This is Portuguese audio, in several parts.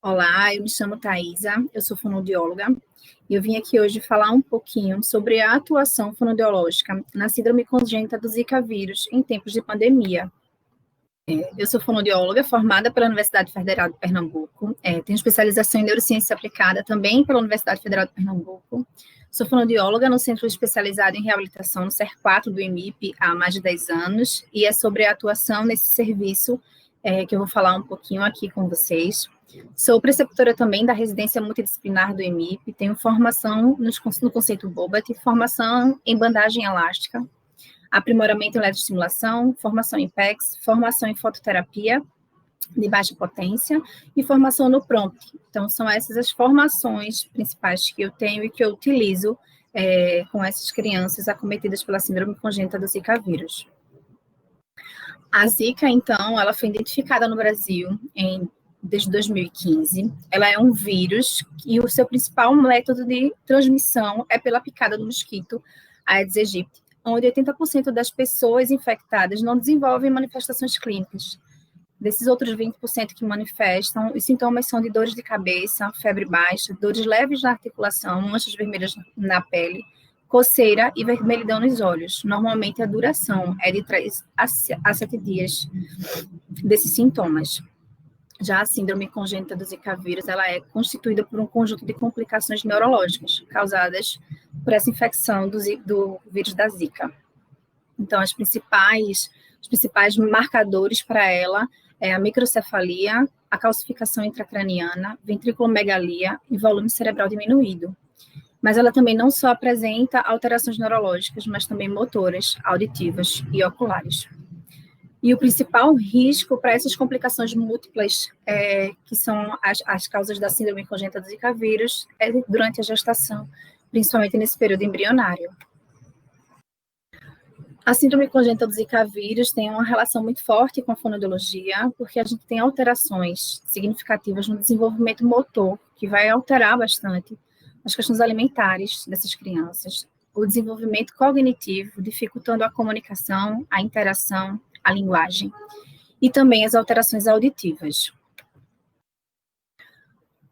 Olá, eu me chamo Thaisa, eu sou fonoaudióloga e eu vim aqui hoje falar um pouquinho sobre a atuação fonoaudiológica na síndrome congênita do Zika vírus em tempos de pandemia. Eu sou fonoaudióloga formada pela Universidade Federal de Pernambuco, tenho especialização em neurociência aplicada também pela Universidade Federal de Pernambuco. Sou fonoaudióloga no Centro Especializado em Reabilitação no CER4 do EMIP há mais de 10 anos e é sobre a atuação nesse serviço que eu vou falar um pouquinho aqui com vocês. Sou preceptora também da residência multidisciplinar do EMIP, tenho formação no conceito BOBAT, formação em bandagem elástica, aprimoramento em eletroestimulação, formação em PECS, formação em fototerapia de baixa potência e formação no PROMPT. Então, são essas as formações principais que eu tenho e que eu utilizo com essas crianças acometidas pela síndrome congênita do Zika vírus. A Zika, então, ela foi identificada no Brasil desde 2015. Ela é um vírus e o seu principal método de transmissão é pela picada do mosquito Aedes aegypti, onde 80% das pessoas infectadas não desenvolvem manifestações clínicas. Desses outros 20% que manifestam, os sintomas são de dores de cabeça, febre baixa, dores leves na articulação, manchas vermelhas na pele, coceira e vermelhidão nos olhos. Normalmente a duração é de 3 a 7 dias desses sintomas. Já a síndrome congênita do Zika vírus, ela é constituída por um conjunto de complicações neurológicas causadas por essa infecção do vírus da Zika. Então, os principais marcadores para ela é a microcefalia, a calcificação intracraniana, ventriculomegalia e volume cerebral diminuído. Mas ela também não só apresenta alterações neurológicas, mas também motoras, auditivas e oculares. E o principal risco para essas complicações múltiplas, que são as causas da síndrome congênita do Zika vírus, é durante a gestação, principalmente nesse período embrionário. A síndrome congênita do Zika vírus tem uma relação muito forte com a fonoaudiologia, porque a gente tem alterações significativas no desenvolvimento motor, que vai alterar bastante as questões alimentares dessas crianças, o desenvolvimento cognitivo, dificultando a comunicação, a interação, a linguagem, e também as alterações auditivas.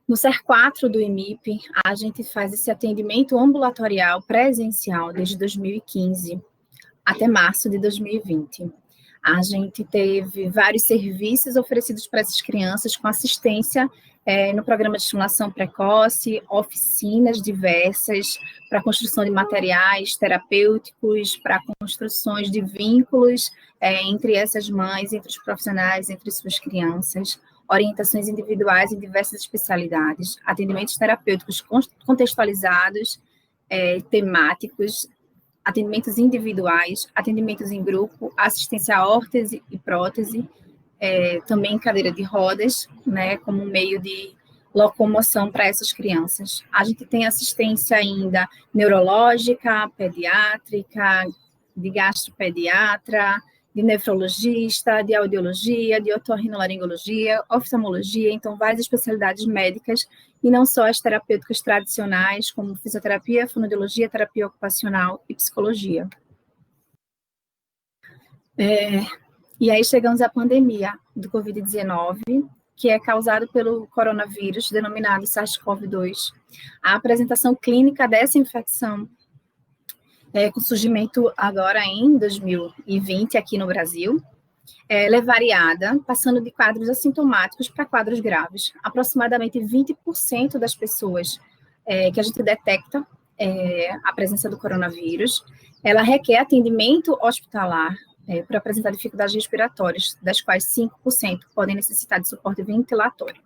No CER4 do EMIP, a gente faz esse atendimento ambulatorial presencial desde 2015 até março de 2020. A gente teve vários serviços oferecidos para essas crianças com assistência no programa de estimulação precoce, oficinas diversas para a construção de materiais terapêuticos, para construções de vínculos entre essas mães, entre os profissionais, entre suas crianças, orientações individuais em diversas especialidades, atendimentos terapêuticos contextualizados, temáticos, atendimentos individuais, atendimentos em grupo, assistência à órtese e prótese, também cadeira de rodas, né, como meio de locomoção para essas crianças. A gente tem assistência ainda neurológica, pediátrica, de gastropediatra, de nefrologista, de audiologia, de otorrinolaringologia, oftalmologia, então várias especialidades médicas, e não só as terapêuticas tradicionais, como fisioterapia, fonoaudiologia, terapia ocupacional e psicologia. E aí chegamos à pandemia do Covid-19, que é causado pelo coronavírus, denominado SARS-CoV-2. A apresentação clínica dessa infecção, com surgimento agora em 2020 aqui no Brasil, ela é variada, passando de quadros assintomáticos para quadros graves. Aproximadamente 20% das pessoas que a gente detecta a presença do coronavírus, ela requer atendimento hospitalar por apresentar dificuldades respiratórias, das quais 5% podem necessitar de suporte ventilatório.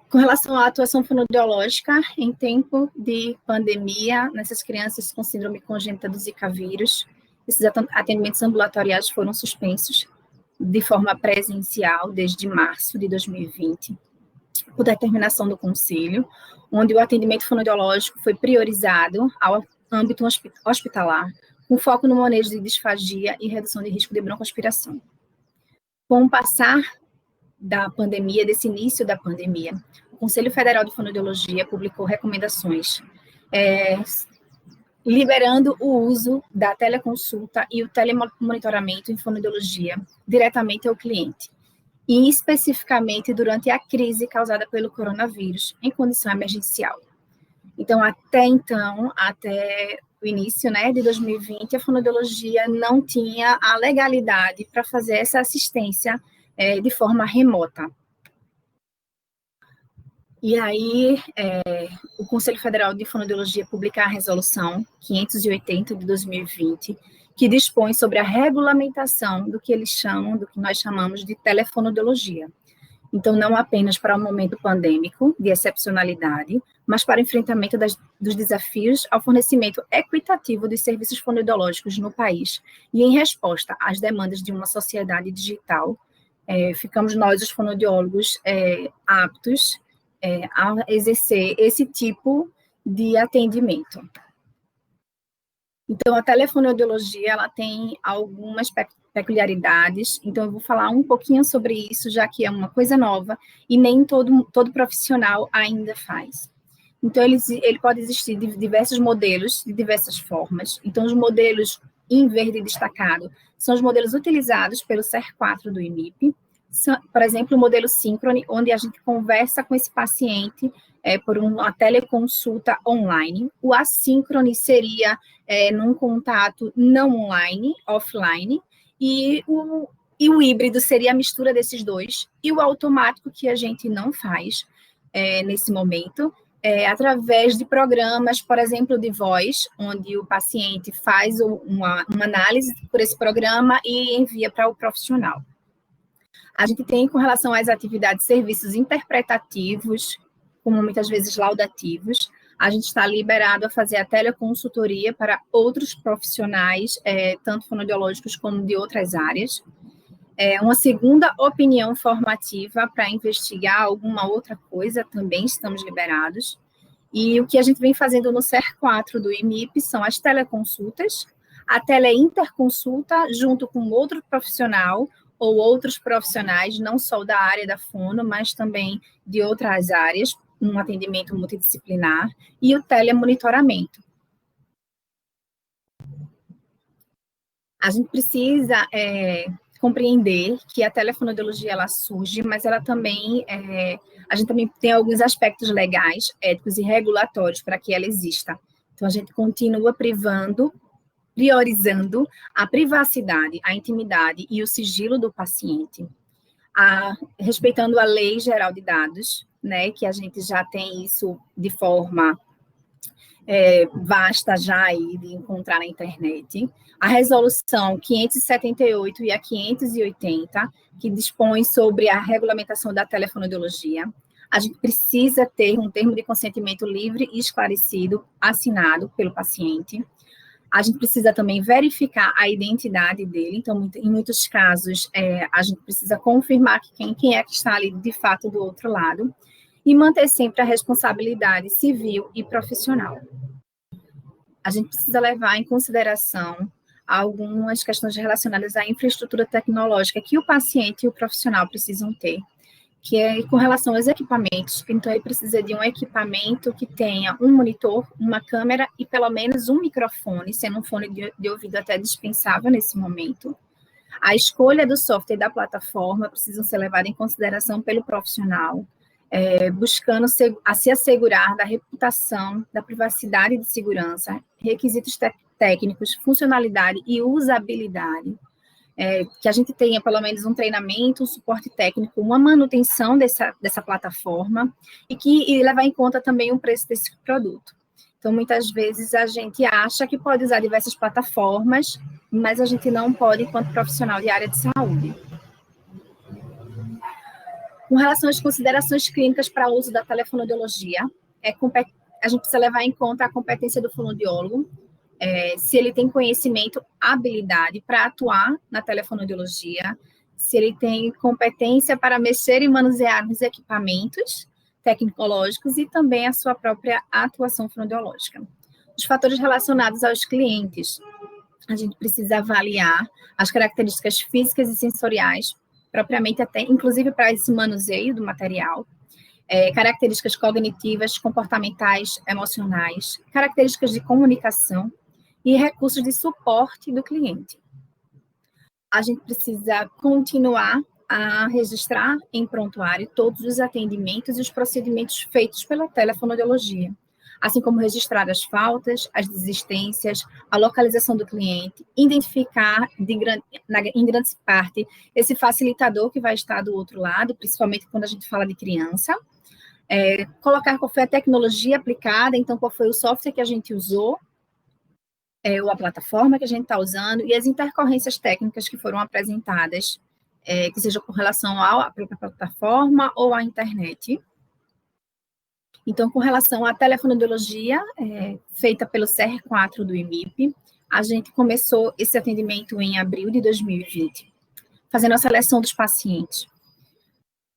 Com relação à atuação fonoaudiológica em tempo de pandemia, nessas crianças com síndrome congênita do Zika vírus, esses atendimentos ambulatoriais foram suspensos de forma presencial desde março de 2020, por determinação do Conselho, onde o atendimento fonoaudiológico foi priorizado ao âmbito hospitalar, com foco no manejo de disfagia e redução de risco de broncoaspiração. Com o passar da pandemia, desse início da pandemia, o Conselho Federal de Fonoaudiologia publicou recomendações liberando o uso da teleconsulta e o telemonitoramento em fonoaudiologia diretamente ao cliente. e especificamente durante a crise causada pelo coronavírus, em condição emergencial. Então, até o início, né, de 2020, a fonoaudiologia não tinha a legalidade para fazer essa assistência de forma remota. E aí, o Conselho Federal de Fonoaudiologia publica a Resolução 580 de 2020, que dispõe sobre a regulamentação do que nós chamamos de telefonoaudiologia. Então, não apenas para o momento pandêmico, de excepcionalidade, mas para o enfrentamento dos desafios ao fornecimento equitativo dos serviços fonoaudiológicos no país e em resposta às demandas de uma sociedade digital, ficamos nós, os fonoaudiólogos, aptos a exercer esse tipo de atendimento. Então, a telefonoaudiologia, ela tem algumas peculiaridades, então eu vou falar um pouquinho sobre isso, já que é uma coisa nova, e nem todo profissional ainda faz. Então, ele pode existir de diversos modelos, de diversas formas. Então, os modelos em verde destacado são os modelos utilizados pelo CER4 do IMIP, por exemplo, o modelo síncrone, onde a gente conversa com esse paciente por uma teleconsulta online. O assíncrone seria num contato não online, offline, e o híbrido seria a mistura desses dois, e o automático, que a gente não faz nesse momento, através de programas, por exemplo, de voz, onde o paciente faz uma análise por esse programa e envia para o profissional. A gente tem, com relação às atividades, serviços interpretativos, como muitas vezes laudativos. A gente está liberado a fazer a teleconsultoria para outros profissionais, tanto fonoaudiológicos como de outras áreas. Uma segunda opinião formativa para investigar alguma outra coisa, também estamos liberados. E o que a gente vem fazendo no CER4 do IMIP são as teleconsultas, a teleinterconsulta junto com outro profissional, ou outros profissionais, não só da área da fono, mas também de outras áreas, um atendimento multidisciplinar, e o telemonitoramento. A gente precisa compreender que a telefonoaudiologia, ela surge, mas ela também, a gente também tem alguns aspectos legais, éticos e regulatórios para que ela exista. Então, a gente continua priorizando a privacidade, a intimidade e o sigilo do paciente, respeitando a Lei Geral de Dados, né, que a gente já tem isso de forma vasta já aí de encontrar na internet, a Resolução 578 e a 580, que dispõe sobre a regulamentação da telefonoaudiologia. A gente precisa ter um termo de consentimento livre e esclarecido, assinado pelo paciente. A gente precisa também verificar a identidade dele, então, em muitos casos, a gente precisa confirmar quem é que está ali, de fato, do outro lado, e manter sempre a responsabilidade civil e profissional. A gente precisa levar em consideração algumas questões relacionadas à infraestrutura tecnológica que o paciente e o profissional precisam ter, que é com relação aos equipamentos. Então, ele precisa de um equipamento que tenha um monitor, uma câmera e pelo menos um microfone, sendo um fone de ouvido até dispensável nesse momento. A escolha do software e da plataforma precisam ser levadas em consideração pelo profissional, buscando se assegurar da reputação, da privacidade e de segurança, requisitos técnicos, funcionalidade e usabilidade, que a gente tenha pelo menos um treinamento, um suporte técnico, uma manutenção dessa plataforma e levar em conta também o preço desse produto. Então, muitas vezes a gente acha que pode usar diversas plataformas, mas a gente não pode enquanto profissional de área de saúde. Com relação às considerações clínicas para o uso da telefonoaudiologia, a gente precisa levar em conta a competência do fonoaudiólogo, se ele tem conhecimento, habilidade para atuar na telefonoaudiologia, se ele tem competência para mexer e manusear os equipamentos tecnológicos e também a sua própria atuação fonoaudiológica. Os fatores relacionados aos clientes, a gente precisa avaliar as características físicas e sensoriais, propriamente até, inclusive para esse manuseio do material, características cognitivas, comportamentais, emocionais, características de comunicação e recursos de suporte do cliente. A gente precisa continuar a registrar em prontuário todos os atendimentos e os procedimentos feitos pela telefonoaudiologia, assim como registrar as faltas, as desistências, a localização do cliente, identificar em grande parte esse facilitador que vai estar do outro lado, principalmente quando a gente fala de criança, colocar qual foi a tecnologia aplicada, então qual foi o software que a gente usou, ou a plataforma que a gente está usando, e as intercorrências técnicas que foram apresentadas, que seja com relação à própria plataforma ou à internet. Então, com relação à telefonoaudiologia, feita pelo CR4 do IMIP, a gente começou esse atendimento em abril de 2020, fazendo a seleção dos pacientes,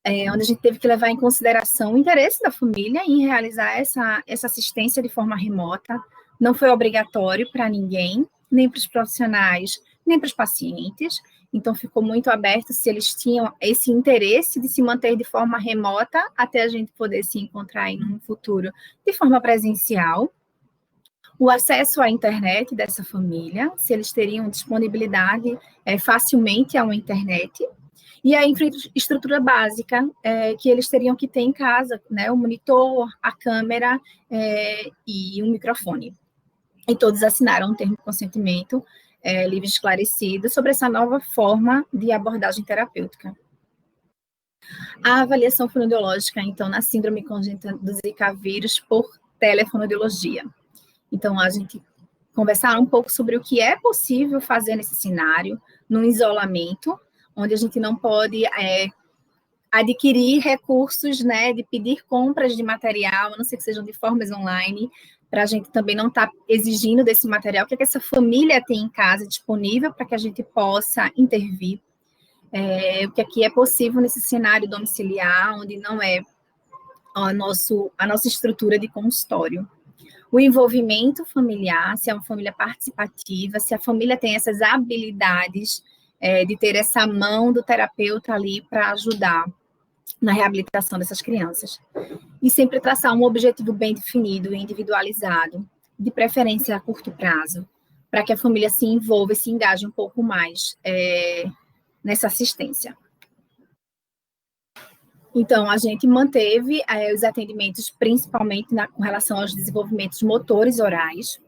onde a gente teve que levar em consideração o interesse da família em realizar essa assistência de forma remota. Não foi obrigatório para ninguém, nem para os profissionais, nem para os pacientes. Então, ficou muito aberto se eles tinham esse interesse de se manter de forma remota até a gente poder se encontrar aí no futuro de forma presencial. O acesso à internet dessa família, se eles teriam disponibilidade facilmente a uma internet. E a infraestrutura básica que eles teriam que ter em casa, né? O monitor, a câmera e um microfone. E todos assinaram um termo de consentimento livre e esclarecido sobre essa nova forma de abordagem terapêutica. A avaliação fonoaudiológica, então, na síndrome congênita do Zika vírus por telefonoaudiologia. Então, a gente conversar um pouco sobre o que é possível fazer nesse cenário, no isolamento, onde a gente não pode adquirir recursos, né, de pedir compras de material, a não ser que sejam de formas online, para a gente também não estar exigindo desse material, o que essa família tem em casa disponível para que a gente possa intervir. O que aqui é possível nesse cenário domiciliar, onde não é a nossa estrutura de consultório. O envolvimento familiar, se é uma família participativa, se a família tem essas habilidades de ter essa mão do terapeuta ali para ajudar na reabilitação dessas crianças. E sempre traçar um objetivo bem definido e individualizado, de preferência a curto prazo, para que a família se envolva e se engaje um pouco mais nessa assistência. Então, a gente manteve os atendimentos principalmente com relação aos desenvolvimentos motores orais.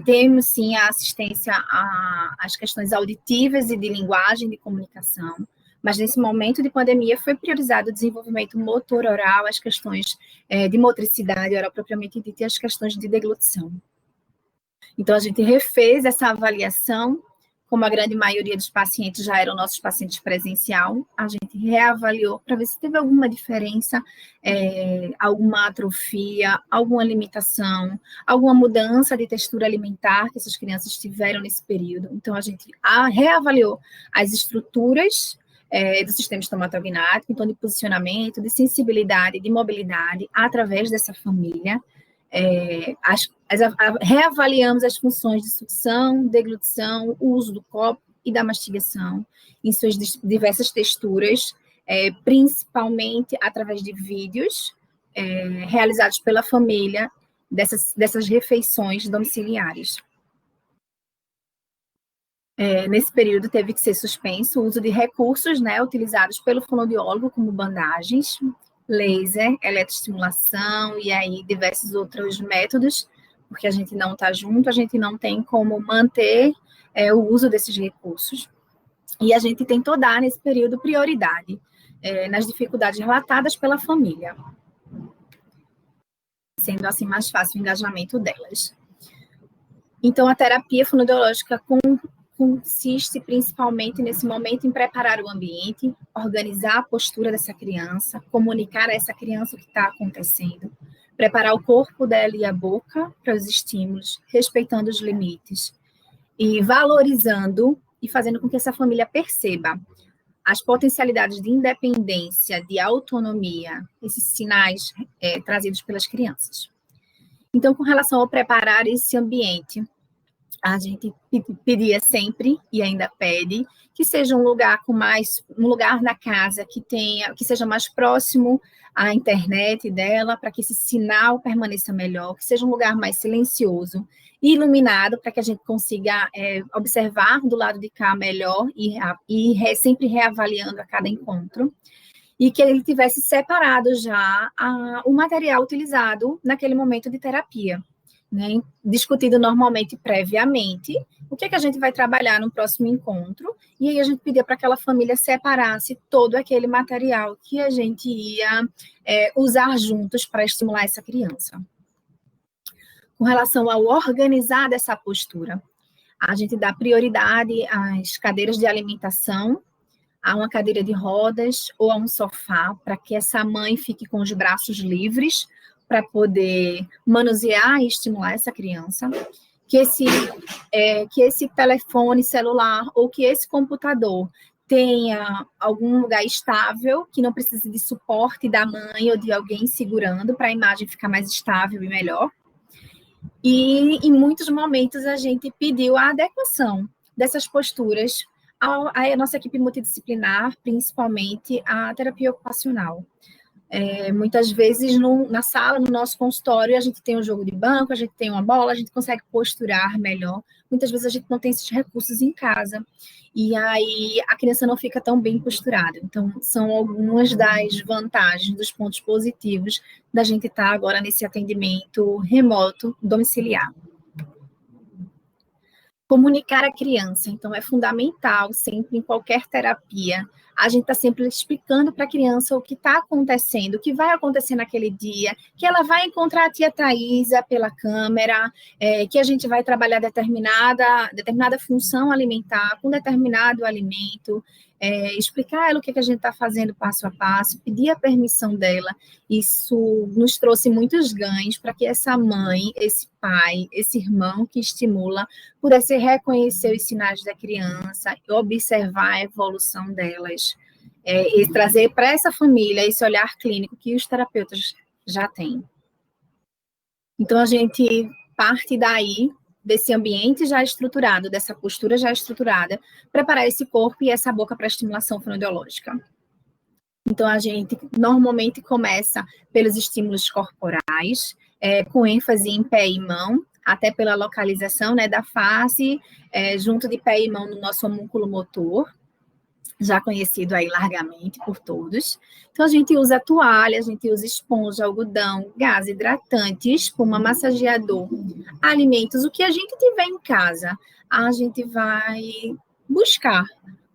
Temos, sim, a assistência às questões auditivas e de linguagem, de comunicação, mas nesse momento de pandemia foi priorizado o desenvolvimento motor oral, as questões de motricidade oral propriamente dita e as questões de deglutição. Então, a gente refez essa avaliação, como a grande maioria dos pacientes já eram nossos pacientes presencial, a gente reavaliou para ver se teve alguma diferença, alguma atrofia, alguma limitação, alguma mudança de textura alimentar que essas crianças tiveram nesse período. Então, a gente reavaliou as estruturas do sistema estomatognático, então de posicionamento, de sensibilidade, de mobilidade, através dessa família. Reavaliamos as funções de sucção, deglutição, o uso do copo e da mastigação, em suas diversas texturas, principalmente através de vídeos realizados pela família dessas refeições domiciliares. Nesse período teve que ser suspenso o uso de recursos, né, utilizados pelo fonoaudiólogo, como bandagens, laser, eletroestimulação e aí diversos outros métodos, porque a gente não está junto, a gente não tem como manter o uso desses recursos. E a gente tentou dar, nesse período, prioridade nas dificuldades relatadas pela família, sendo assim mais fácil o engajamento delas. Então, a terapia fonoaudiológica consiste principalmente nesse momento em preparar o ambiente, organizar a postura dessa criança, comunicar a essa criança o que está acontecendo, preparar o corpo dela e a boca para os estímulos, respeitando os limites e valorizando e fazendo com que essa família perceba as potencialidades de independência, de autonomia, esses sinais trazidos pelas crianças. Então, com relação ao preparar esse ambiente, A gente pedia sempre e ainda pede que seja um lugar um lugar na casa que seja mais próximo à internet dela, para que esse sinal permaneça melhor, que seja um lugar mais silencioso e iluminado, para que a gente consiga observar do lado de cá melhor sempre reavaliando a cada encontro, e que ele tivesse separado já o material utilizado naquele momento de terapia, né? Discutido normalmente previamente o que a gente vai trabalhar no próximo encontro, e aí a gente pedia para aquela família separasse todo aquele material que a gente ia usar juntos para estimular essa criança. Com relação ao organizar dessa postura, a gente dá prioridade às cadeiras de alimentação, a uma cadeira de rodas ou a um sofá, para que essa mãe fique com os braços livres para poder manusear e estimular essa criança, que esse telefone celular ou que esse computador tenha algum lugar estável, que não precise de suporte da mãe ou de alguém segurando, para a imagem ficar mais estável e melhor. E em muitos momentos a gente pediu a adequação dessas posturas à nossa equipe multidisciplinar, principalmente a terapia ocupacional. Muitas vezes na sala, no nosso consultório, a gente tem um jogo de banco, a gente tem uma bola, a gente consegue posturar melhor. Muitas vezes a gente não tem esses recursos em casa, e aí a criança não fica tão bem posturada. Então, são algumas das vantagens, dos pontos positivos da gente estar agora nesse atendimento remoto domiciliar. Comunicar a criança, então, é fundamental, sempre, em qualquer terapia, a gente está sempre explicando para a criança o que está acontecendo, o que vai acontecer naquele dia, que ela vai encontrar a tia Thaisa pela câmera, que a gente vai trabalhar determinada função alimentar com determinado alimento, explicar a ela o que a gente está fazendo passo a passo, pedir a permissão dela. Isso nos trouxe muitos ganhos para que essa mãe, esse pai, esse irmão que estimula, pudesse reconhecer os sinais da criança, observar a evolução delas, e trazer para essa família esse olhar clínico que os terapeutas já têm. Então, a gente parte daí, desse ambiente já estruturado, dessa postura já estruturada, preparar esse corpo e essa boca para a estimulação fonoaudiológica. Então, a gente normalmente começa pelos estímulos corporais, com ênfase em pé e mão, até pela localização, né, da face, junto de pé e mão no nosso homúnculo motor, já conhecido aí largamente por todos. Então, a gente usa toalha, a gente usa esponja, algodão, gás hidratante, espuma, massageador, alimentos, o que a gente tiver em casa, a gente vai buscar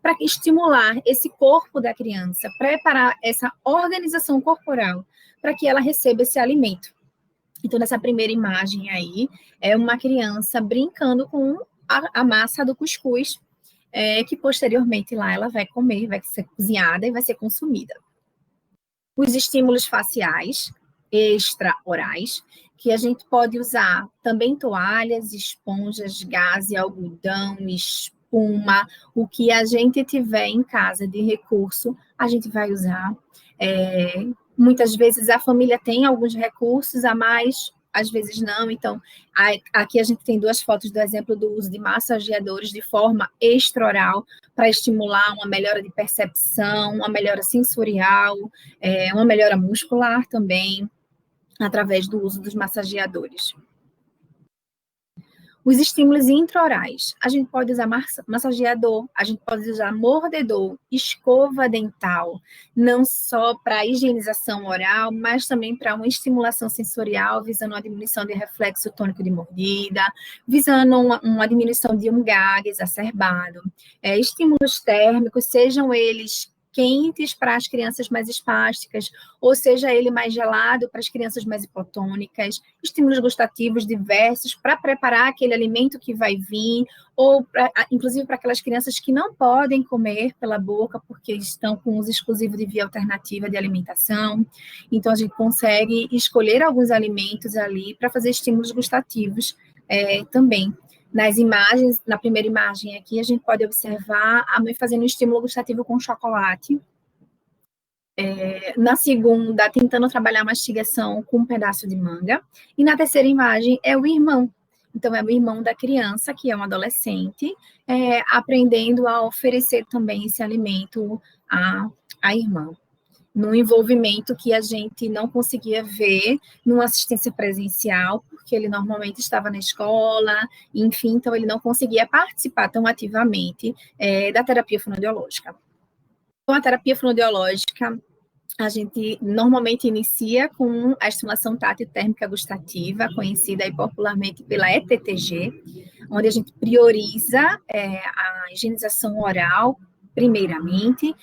para estimular esse corpo da criança, preparar essa organização corporal para que ela receba esse alimento. Então, nessa primeira imagem aí, é uma criança brincando com a massa do cuscuz, que posteriormente lá ela vai comer, vai ser cozinhada e vai ser consumida. Os estímulos faciais extra-orais, que a gente pode usar também toalhas, esponjas, gaze, algodão, espuma, o que a gente tiver em casa de recurso, a gente vai usar. Muitas vezes a família tem alguns recursos a mais, às vezes não. Então, aqui a gente tem duas fotos do exemplo do uso de massageadores de forma extraoral para estimular uma melhora de percepção, uma melhora sensorial, uma melhora muscular também, através do uso dos massageadores. Os estímulos intraorais, a gente pode usar massageador, a gente pode usar mordedor, escova dental, não só para higienização oral, mas também para uma estimulação sensorial, visando uma diminuição de reflexo tônico de mordida, visando uma diminuição de um gag exacerbado. Estímulos térmicos, sejam eles quentes para as crianças mais espásticas, ou seja, ele mais gelado para as crianças mais hipotônicas, estímulos gustativos diversos para preparar aquele alimento que vai vir, ou inclusive para aquelas crianças que não podem comer pela boca porque estão com uso exclusivo de via alternativa de alimentação. Então, a gente consegue escolher alguns alimentos ali para fazer estímulos gustativos também. Nas imagens, na primeira imagem aqui, a gente pode observar a mãe fazendo um estímulo gustativo com chocolate. Na segunda, tentando trabalhar a mastigação com um pedaço de manga. E na terceira imagem, é o irmão Então, é o irmão da criança, que é um adolescente, aprendendo a oferecer também esse alimento à irmã, num envolvimento que a gente não conseguia ver numa assistência presencial, porque ele normalmente estava na escola, enfim, então ele não conseguia participar tão ativamente da terapia fonoaudiológica. Então, a terapia fonoaudiológica, a gente normalmente inicia com a estimulação tátil térmica gustativa, conhecida aí popularmente pela ETTG, onde a gente prioriza a higienização oral, primeiramente,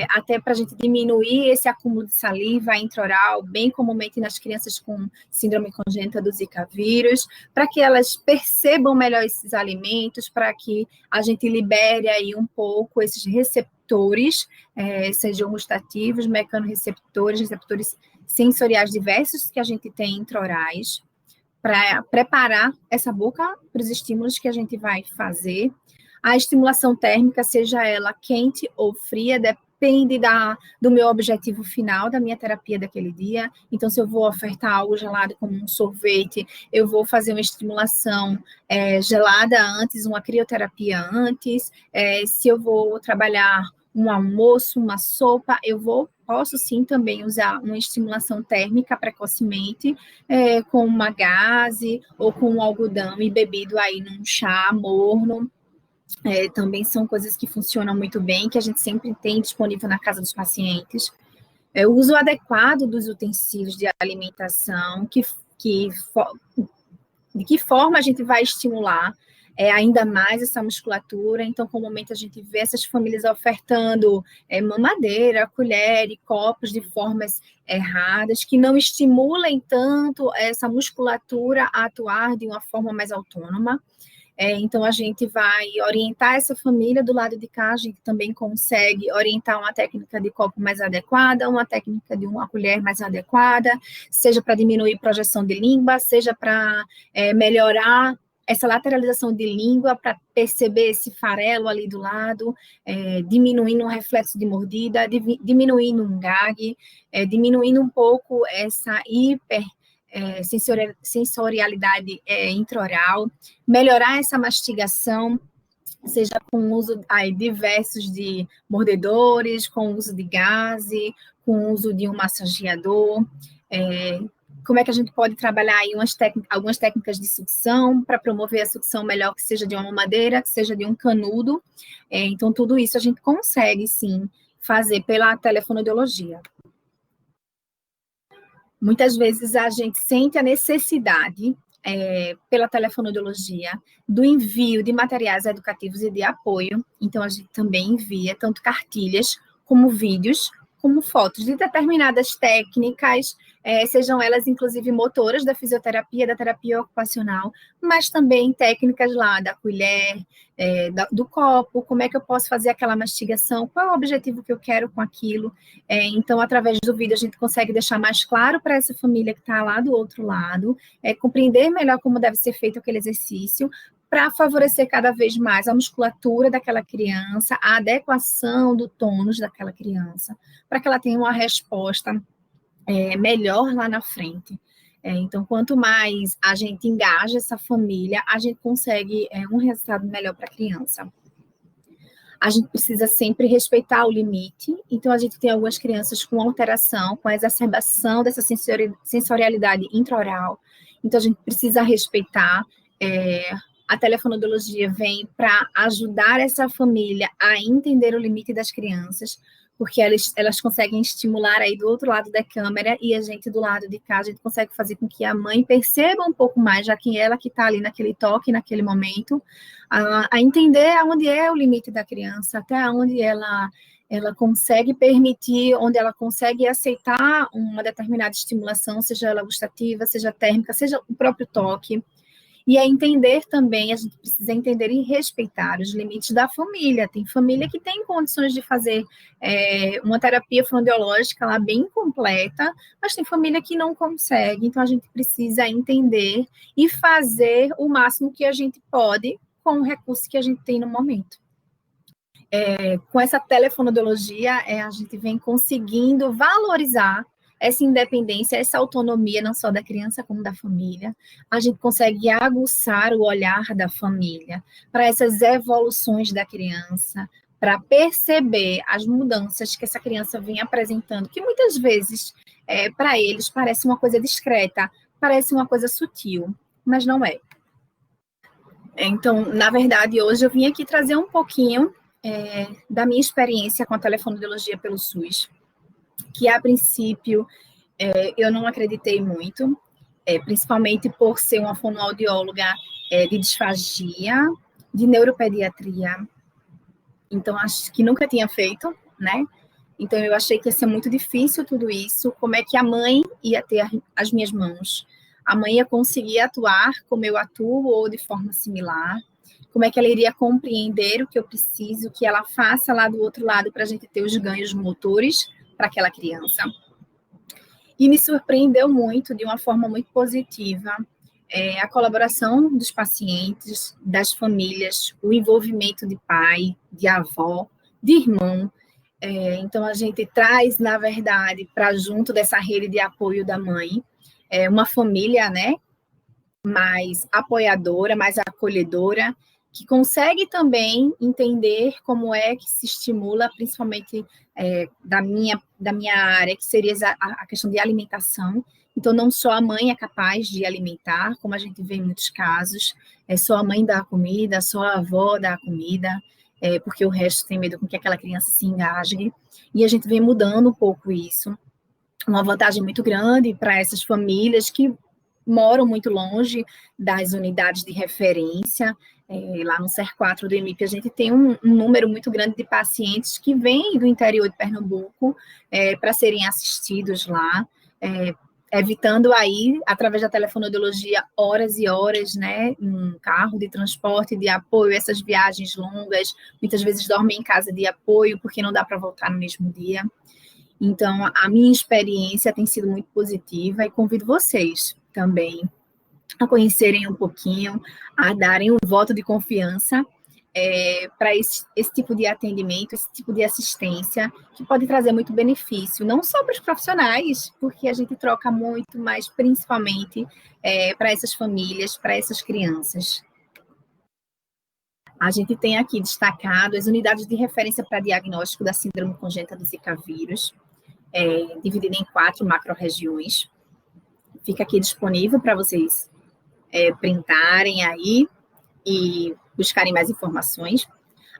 até para a gente diminuir esse acúmulo de saliva intraoral, bem comumente nas crianças com síndrome congênita do Zika vírus, para que elas percebam melhor esses alimentos, para que a gente libere aí um pouco esses receptores, sejam gustativos, mecanorreceptores, receptores sensoriais diversos que a gente tem intraorais, para preparar essa boca para os estímulos que a gente vai fazer. A estimulação térmica, seja ela quente ou fria, depende do meu objetivo final, da minha terapia daquele dia. Então, se eu vou ofertar algo gelado, como um sorvete, eu vou fazer uma estimulação gelada antes, uma crioterapia antes. Se eu vou trabalhar um almoço, uma sopa, posso sim também usar uma estimulação térmica precocemente, com uma gaze ou com um algodão embebido aí num chá morno. Também são coisas que funcionam muito bem, que a gente sempre tem disponível na casa dos pacientes. O uso adequado dos utensílios de alimentação, de que forma a gente vai estimular ainda mais essa musculatura. Então, comumente a gente vê essas famílias ofertando mamadeira, colher e copos de formas erradas, que não estimulem tanto essa musculatura a atuar de uma forma mais autônoma. Então, a gente vai orientar essa família do lado de cá, a gente também consegue orientar uma técnica de copo mais adequada, uma técnica de uma colher mais adequada, seja para diminuir projeção de língua, seja para melhorar essa lateralização de língua, para perceber esse farelo ali do lado, diminuindo o reflexo de mordida, diminuindo um gag, diminuindo um pouco essa sensorialidade intraoral, melhorar essa mastigação, seja com o uso diversos de mordedores, com o uso de gaze, com o uso de um massageador. Como é que a gente pode trabalhar aí algumas técnicas de sucção para promover a sucção melhor, que seja de uma mamadeira, que seja de um canudo. Então, tudo isso a gente consegue, sim, fazer pela telefonoaudiologia. Muitas vezes a gente sente a necessidade, pela telefonoaudiologia, do envio de materiais educativos e de apoio. Então, a gente também envia tanto cartilhas, como vídeos, como fotos de determinadas técnicas, sejam elas, inclusive, motoras da fisioterapia, da terapia ocupacional, mas também técnicas lá da colher, do copo, como é que eu posso fazer aquela mastigação, qual é o objetivo que eu quero com aquilo. Então, através do vídeo, a gente consegue deixar mais claro para essa família que está lá do outro lado, compreender melhor como deve ser feito aquele exercício, para favorecer cada vez mais a musculatura daquela criança, a adequação do tônus daquela criança, para que ela tenha uma resposta melhor lá na frente. Então, quanto mais a gente engaja essa família, a gente consegue um resultado melhor para a criança. A gente precisa sempre respeitar o limite. Então, a gente tem algumas crianças com alteração, com exacerbação dessa sensorialidade intraoral. Então, a gente precisa respeitar. A telefonoaudiologia vem para ajudar essa família a entender o limite das crianças, porque elas conseguem estimular aí do outro lado da câmera, e a gente do lado de cá, a gente consegue fazer com que a mãe perceba um pouco mais, já que ela que está ali naquele toque, naquele momento, a entender aonde é o limite da criança, até onde ela consegue permitir, onde ela consegue aceitar uma determinada estimulação, seja ela gustativa, seja térmica, seja o próprio toque. E entender também, a gente precisa entender e respeitar os limites da família. Tem família que tem condições de fazer uma terapia fonoaudiológica lá bem completa, mas tem família que não consegue. Então, a gente precisa entender e fazer o máximo que a gente pode com o recurso que a gente tem no momento. Com essa telefonoaudiologia, a gente vem conseguindo valorizar essa independência, essa autonomia, não só da criança como da família, a gente consegue aguçar o olhar da família para essas evoluções da criança, para perceber as mudanças que essa criança vem apresentando, que muitas vezes, para eles, parece uma coisa discreta, parece uma coisa sutil, mas não é. Então, na verdade, hoje eu vim aqui trazer um pouquinho da minha experiência com a telefonoaudiologia pelo SUS, que a princípio eu não acreditei muito, principalmente por ser uma fonoaudióloga de disfagia, de neuropediatria, então acho que nunca tinha feito, né? Então eu achei que ia ser muito difícil tudo isso, como é que a mãe ia ter as minhas mãos, a mãe ia conseguir atuar como eu atuo ou de forma similar, como é que ela iria compreender o que eu preciso que ela faça lá do outro lado para a gente ter os ganhos motores para aquela criança. E me surpreendeu muito, de uma forma muito positiva, a colaboração dos pacientes, das famílias, o envolvimento de pai, de avó, de irmão. Então, a gente traz, na verdade, para junto dessa rede de apoio da mãe, uma família, né, mais apoiadora, mais acolhedora, que consegue também entender como é que se estimula, principalmente da minha área, que seria a questão de alimentação. Então, não só a mãe é capaz de alimentar, como a gente vê em muitos casos, só a mãe dá a comida, só a avó dá a comida, porque o resto tem medo com que aquela criança se engasgue, e a gente vem mudando um pouco isso. Uma vantagem muito grande para essas famílias que moram muito longe das unidades de referência. Lá no CER4 do EMIP, a gente tem um número muito grande de pacientes que vêm do interior de Pernambuco para serem assistidos lá, evitando aí, através da telefonoaudiologia, horas e horas, né, um carro de transporte, de apoio, essas viagens longas, muitas vezes dormem em casa de apoio, porque não dá para voltar no mesmo dia. Então, a minha experiência tem sido muito positiva e convido vocês também a conhecerem um pouquinho, a darem um voto de confiança para esse tipo de atendimento, esse tipo de assistência, que pode trazer muito benefício, não só para os profissionais, porque a gente troca muito, mas principalmente para essas famílias, para essas crianças. A gente tem aqui destacado as unidades de referência para diagnóstico da síndrome congênita do Zika vírus, dividida em 4 macro-regiões. Fica aqui disponível para vocês printarem aí e buscarem mais informações.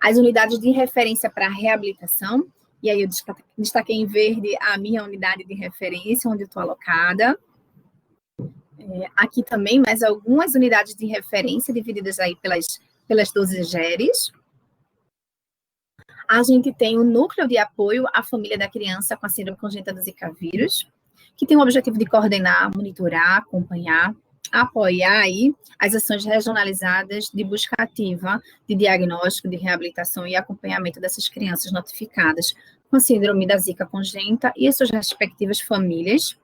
As unidades de referência para reabilitação, e aí eu destaquei em verde a minha unidade de referência, onde eu estou alocada. Aqui também mais algumas unidades de referência, divididas aí pelas 12 GERES. A gente tem o núcleo de apoio à família da criança com a síndrome congênita do Zika vírus, que tem o objetivo de coordenar, monitorar, acompanhar, apoiar aí as ações regionalizadas de busca ativa, de diagnóstico, de reabilitação e acompanhamento dessas crianças notificadas com síndrome da Zika congênita e as suas respectivas famílias.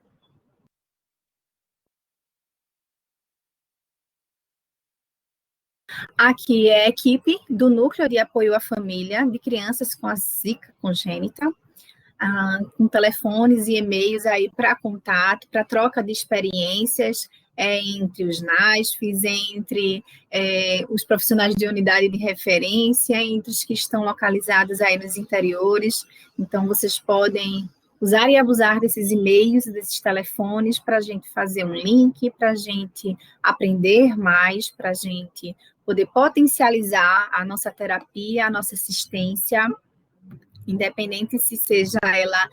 Aqui é a equipe do Núcleo de Apoio à Família de Crianças com a Zika congênita, com telefones e e-mails aí para contato, para troca de experiências entre os NASFs, entre os profissionais de unidade de referência, entre os que estão localizados aí nos interiores. Então, vocês podem usar e abusar desses e-mails, desses telefones, para a gente fazer um link, para a gente aprender mais, para a gente poder potencializar a nossa terapia, a nossa assistência, independente se seja ela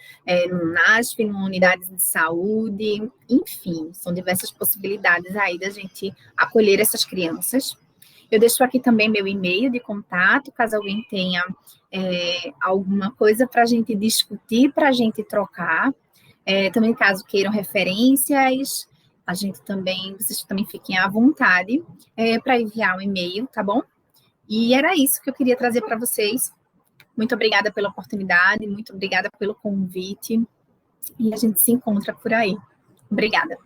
no NASF, numa unidade de saúde, enfim, são diversas possibilidades aí da gente acolher essas crianças. Eu deixo aqui também meu e-mail de contato, caso alguém tenha alguma coisa para a gente discutir, para a gente trocar. Também, caso queiram referências, vocês também fiquem à vontade para enviar um e-mail, tá bom? E era isso que eu queria trazer para vocês. Muito obrigada pela oportunidade, muito obrigada pelo convite, e a gente se encontra por aí. Obrigada.